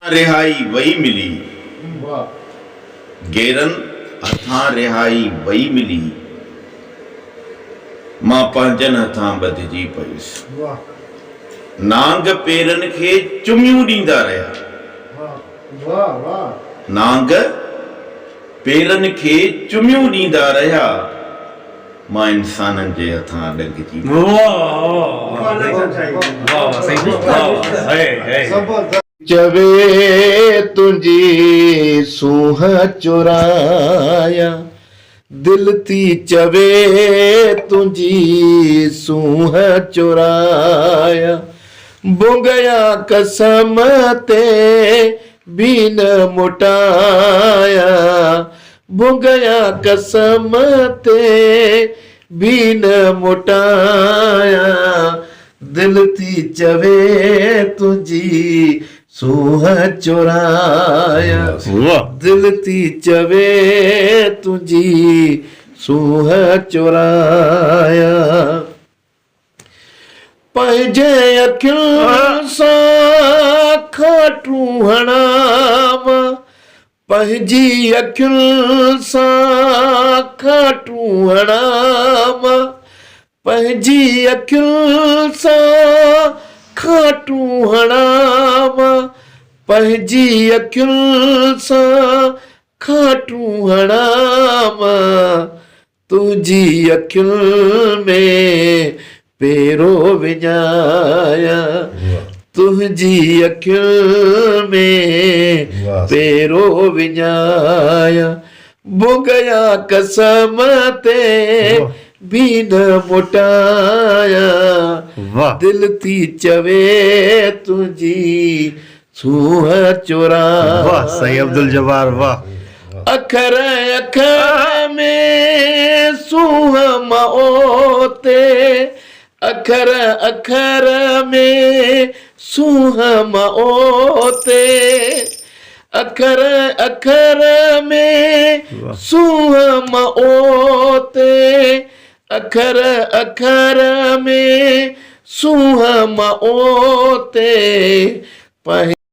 रिहाई वही मिली, गेरन हथां रिहाई वही मिली, मां पंहिंजनि हथां बदिजी पयुसि। नांग पेरनि खे चुमियूं ॾींदा रहिया, नांग पेरनि खे चुमियूं ॾींदा रहिया, मां इंसाननि जे हथां ॾंगिजी। चवे तुंहिंजी सूंह चुराया, दिल थी चवे तुंहिंजी सूंह चुराया, बुंगया कसम ते भी न मुटाया, बुंगया कसम ते भी न मुटाया, दिल थी चवे तुंहिंजी सूंह चुराया, दिल थी चवे तुंहिंजी सूंह चुराया। पंहिंजे अखियुनि सां खाटूं हणाम, पंहिंजी अखियुनि सां खाटूं हणाम, पंहिंजी अखियुनि सां खाटूं हणाम, पंहिंजी अखियुनि सां खाटूं हणाम, तुंहिंजी अखियुनि में पेरो विञाया, तुंहिंजी अखियुनि में पेरो विञाया, बुंगया कसम ते भी न मुटाया, दिल थी चवे तुंहिंजी सूंह चुराया। वाह सही अब्दुल जब्बार, वाह। अखर अखर में सूंह मओते, अखर अखर में सूंह मओते, अखर अखर में सूंह मओते, अखर अखर में सूंह मओते,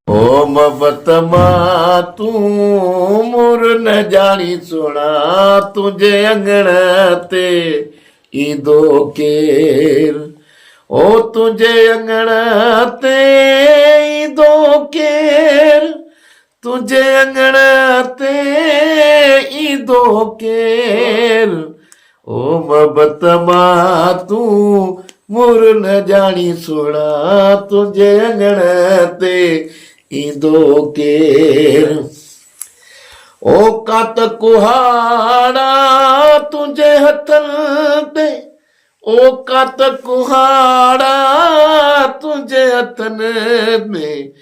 ओ मोहब्बत मां तूं मुर न जानी सुना, तुझे अंगण ते ईंदो केर, ओ तुझे अंगण ते ईंदो केर, तुझे अंगण ते ईंदो केर, ओ मोहब्बत मां तूं मुर न जानी सुना, तुझे अंगण ते ईंदो केर, ओ कात कुहाड़ा तुंहिंजे हथनि ते, ओ कात कुहाड़ा तुंहिंजे हथनि में,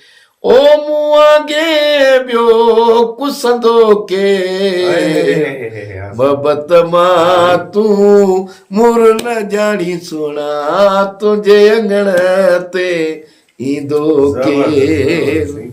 ओ मूं अॻे ॿियो कुसंदो केर, मोहब्बत मां तूं मुर न जानी सुना, तुंहिंजे अंगण ते ईंदो केर।